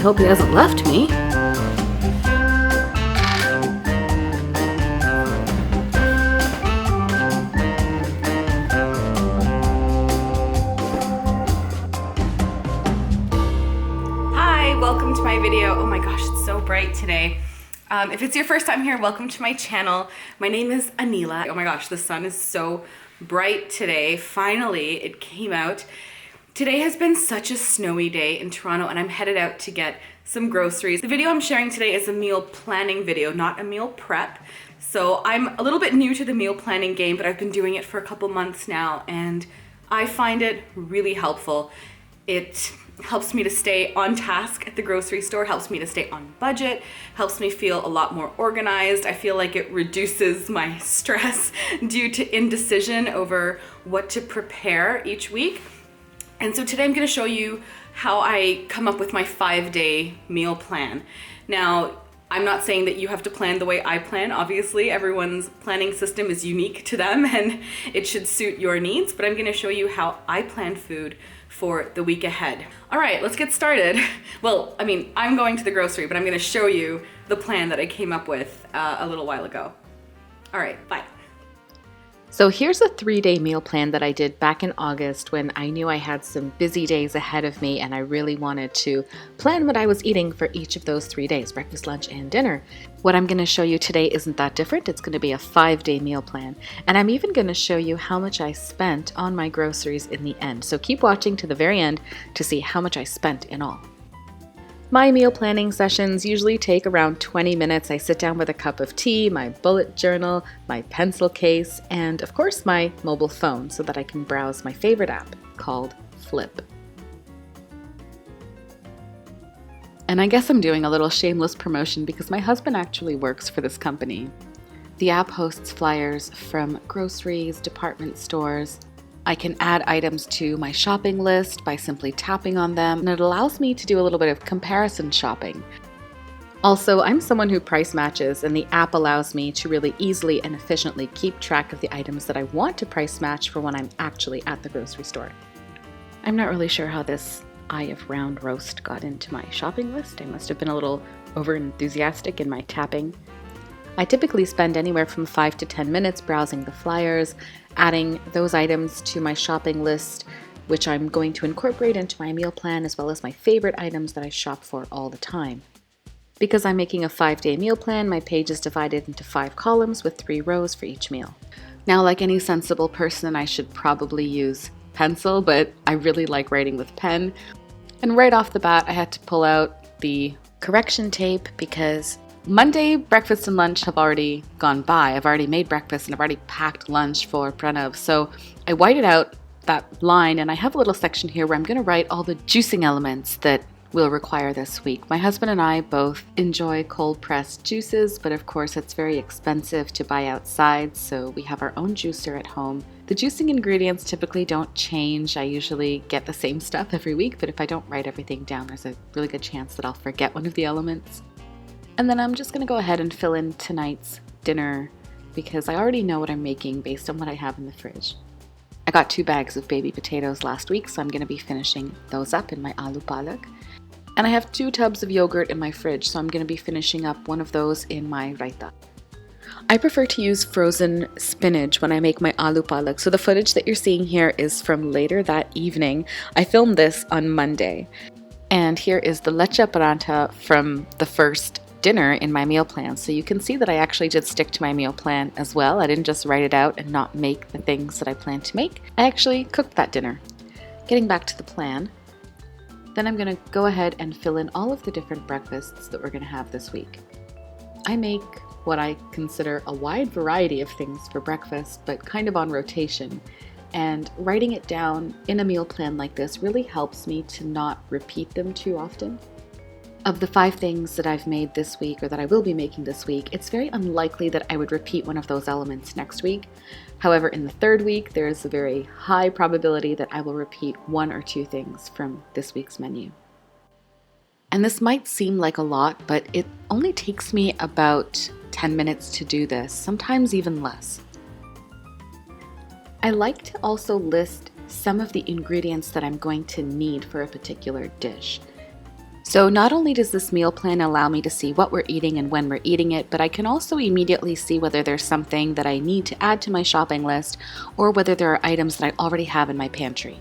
I hope he hasn't left me. Hi, welcome to my video. Oh my gosh, it's so bright today. If it's your first time here, welcome to my channel. My name is Aneela. Oh my gosh, the sun is so bright today. Finally, it came out. Today has been such a snowy day in Toronto, and I'm headed out to get some groceries. The video I'm sharing today is a meal planning video, not a meal prep. So I'm a little bit new to the meal planning game, but I've been doing it for a couple months now, and I find it really helpful. It helps me to stay on task at the grocery store, helps me to stay on budget, helps me feel a lot more organized. I feel like it reduces my stress due to indecision over what to prepare each week. And so today I'm going to show you how I come up with my 5-day meal plan. Now, I'm not saying that you have to plan the way I plan. Obviously, everyone's planning system is unique to them and it should suit your needs, but I'm going to show you how I plan food for the week ahead. All right, let's get started. Well, I mean, I'm going to the grocery, but I'm going to show you the plan that I came up with a little while ago. All right, bye. So here's a 3-day meal plan that I did back in August when I knew I had some busy days ahead of me and I really wanted to plan what I was eating for each of those 3 days, breakfast, lunch, and dinner. What I'm going to show you today isn't that different. It's going to be a 5-day meal plan. And I'm even going to show you how much I spent on my groceries in the end. So keep watching to the very end to see how much I spent in all. My meal planning sessions usually take around 20 minutes. I sit down with a cup of tea, my bullet journal, my pencil case, and of course my mobile phone so that I can browse my favorite app called Flip. And I guess I'm doing a little shameless promotion because my husband actually works for this company. The app hosts flyers from groceries, department stores. I can add items to my shopping list by simply tapping on them, and it allows me to do a little bit of comparison shopping. Also, I'm someone who price matches, and the app allows me to really easily and efficiently keep track of the items that I want to price match for when I'm actually at the grocery store. I'm not really sure how this eye of round roast got into my shopping list. I must have been a little over-enthusiastic in my tapping. I typically spend anywhere from 5 to 10 minutes browsing the flyers, adding those items to my shopping list, which I'm going to incorporate into my meal plan, as well as my favorite items that I shop for all the time. Because I'm making a 5-day meal plan, my page is divided into 5 columns with 3 rows for each meal. Now, like any sensible person, I should probably use pencil, but I really like writing with pen. And right off the bat, I had to pull out the correction tape because Monday breakfast and lunch have already gone by. I've already made breakfast and I've already packed lunch for Pranav. So I whited out that line and I have a little section here where I'm going to write all the juicing elements that we'll require this week. My husband and I both enjoy cold pressed juices, but of course it's very expensive to buy outside, so we have our own juicer at home. The juicing ingredients typically don't change. I usually get the same stuff every week, but if I don't write everything down, there's a really good chance that I'll forget one of the elements. And then I'm just going to go ahead and fill in tonight's dinner because I already know what I'm making based on what I have in the fridge. I got 2 bags of baby potatoes last week, so I'm going to be finishing those up in my aloo palak. And I have 2 tubs of yogurt in my fridge, so I'm going to be finishing up one of those in my raita. I prefer to use frozen spinach when I make my aloo palak, so the footage that you're seeing here is from later that evening. I filmed this on Monday. And here is the leche parantha from the first dinner in my meal plan. So you can see that I actually did stick to my meal plan as well. I didn't just write it out and not make the things that I planned to make. I actually cooked that dinner. Getting back to the plan, then I'm going to go ahead and fill in all of the different breakfasts that we're going to have this week. I make what I consider a wide variety of things for breakfast, but kind of on rotation. And writing it down in a meal plan like this really helps me to not repeat them too often. Of the 5 things that I've made this week, or that I will be making this week, it's very unlikely that I would repeat one of those elements next week. However, in the 3rd week, there is a very high probability that I will repeat 1 or 2 things from this week's menu. And this might seem like a lot, but it only takes me about 10 minutes to do this, sometimes even less. I like to also list some of the ingredients that I'm going to need for a particular dish. So not only does this meal plan allow me to see what we're eating and when we're eating it, but I can also immediately see whether there's something that I need to add to my shopping list or whether there are items that I already have in my pantry.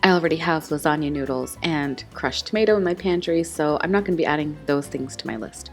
I already have lasagna noodles and crushed tomato in my pantry, so I'm not going to be adding those things to my list.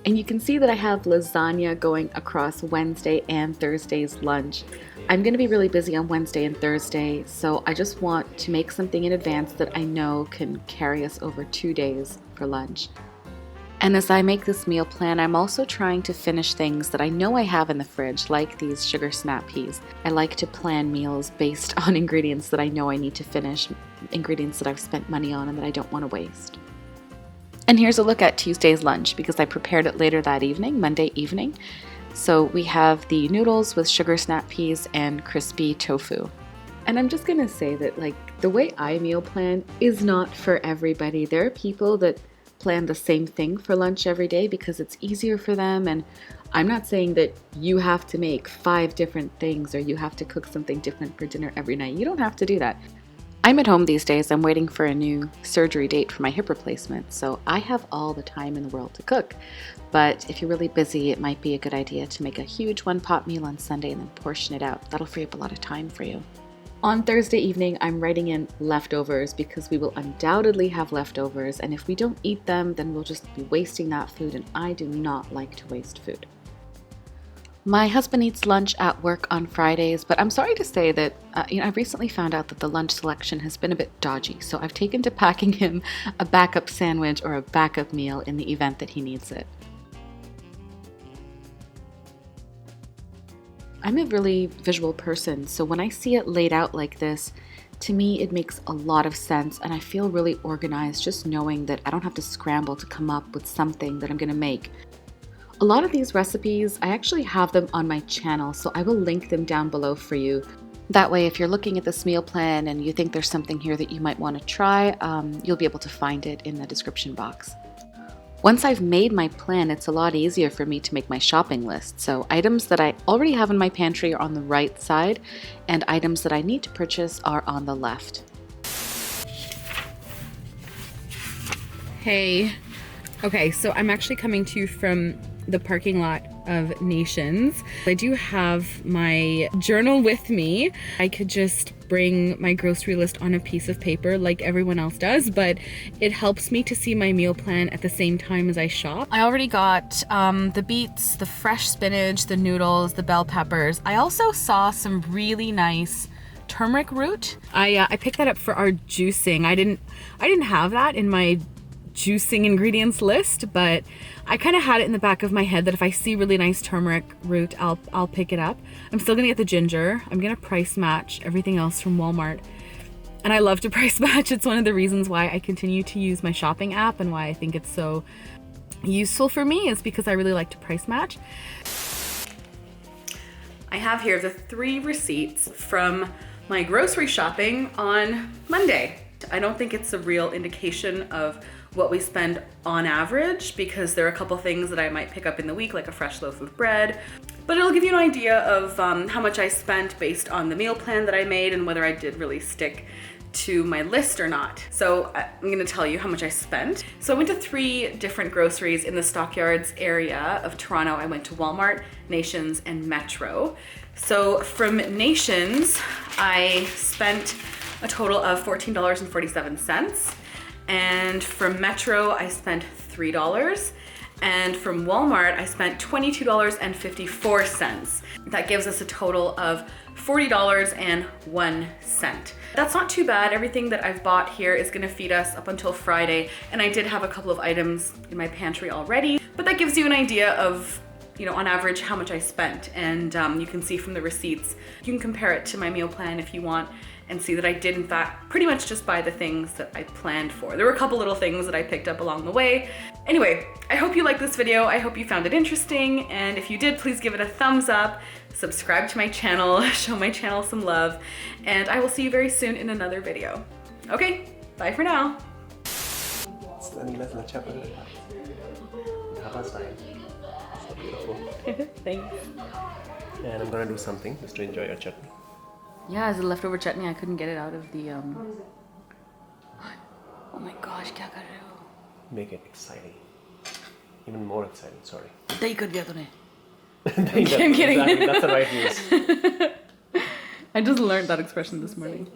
And you can see that I have lasagna going across Wednesday and Thursday's lunch. I'm going to be really busy on Wednesday and Thursday, so I just want to make something in advance that I know can carry us over 2 days for lunch. And as I make this meal plan, I'm also trying to finish things that I know I have in the fridge, like these sugar snap peas. I like to plan meals based on ingredients that I know I need to finish, ingredients that I've spent money on and that I don't want to waste. And here's a look at Tuesday's lunch because I prepared it later that evening, Monday evening. So we have the noodles with sugar snap peas and crispy tofu. And I'm just gonna say that the way I meal plan is not for everybody. There are people that plan the same thing for lunch every day because it's easier for them, and I'm not saying that you have to make 5 different things or you have to cook something different for dinner every night. You don't have to do that. I'm at home these days. I'm waiting for a new surgery date for my hip replacement, so I have all the time in the world to cook. But if you're really busy, it might be a good idea to make a huge one-pot meal on Sunday and then portion it out. That'll free up a lot of time for you. On Thursday evening, I'm writing in leftovers because we will undoubtedly have leftovers, and if we don't eat them, then we'll just be wasting that food, and I do not like to waste food. My husband eats lunch at work on Fridays, but I'm sorry to say that I recently found out that the lunch selection has been a bit dodgy, so I've taken to packing him a backup sandwich or a backup meal in the event that he needs it. I'm a really visual person, so when I see it laid out like this, to me it makes a lot of sense, and I feel really organized just knowing that I don't have to scramble to come up with something that I'm going to make. A lot of these recipes, I actually have them on my channel, so I will link them down below for you. That way, if you're looking at this meal plan and you think there's something here that you might want to try, you'll be able to find it in the description box. Once I've made my plan, it's a lot easier for me to make my shopping list. So items that I already have in my pantry are on the right side, and items that I need to purchase are on the left. Hey. Okay, so I'm actually coming to you from the parking lot of Nations. I do have my journal with me. I could just bring my grocery list on a piece of paper like everyone else does, but it helps me to see my meal plan at the same time as I shop. I already got the beets, the fresh spinach, the noodles, the bell peppers. I also saw some really nice turmeric root. I picked that up for our juicing. I didn't have that in my juicing ingredients list, but I kind of had it in the back of my head that if I see really nice turmeric root, I'll pick it up. I'm still gonna get the ginger. I'm gonna price match everything else from Walmart. And I love to price match. It's one of the reasons why I continue to use my shopping app and why I think it's so useful for me is because I really like to price match. I have here the 3 receipts from my grocery shopping on Monday. I don't think it's a real indication of what we spend on average because there are a couple things that I might pick up in the week, like a fresh loaf of bread, but it'll give you an idea of how much I spent based on the meal plan that I made and whether I did really stick to my list or not. So I'm gonna tell you how much I spent. So I went to 3 different groceries in the Stockyards area of Toronto. I went to Walmart, Nations, and Metro. So from Nations, I spent a total of $14.47. And from Metro, I spent $3. And from Walmart, I spent $22.54. That gives us a total of $40.01. That's not too bad. Everything that I've bought here is gonna feed us up until Friday. And I did have a couple of items in my pantry already, but that gives you an idea of, on average how much I spent. And you can see from the receipts, you can compare it to my meal plan if you want and see that I did in fact pretty much just buy the things that I planned for. There were a couple little things that I picked up along the way. Anyway, I hope you liked this video. I hope you found it interesting. And if you did, please give it a thumbs up, subscribe to my channel, show my channel some love, and I will see you very soon in another video. Okay, bye for now. Aneela's matcha Dhaba style. So beautiful. Thanks. And I'm gonna do something just to enjoy your chutney. Yeah, as a leftover chutney, I couldn't get it out of the, Oh my gosh, क्या कर रहे हो? Make it exciting. Even more exciting, sorry. दही कर दिया तूने. I'm kidding. Exactly, that's the right news. I just learned that expression this morning.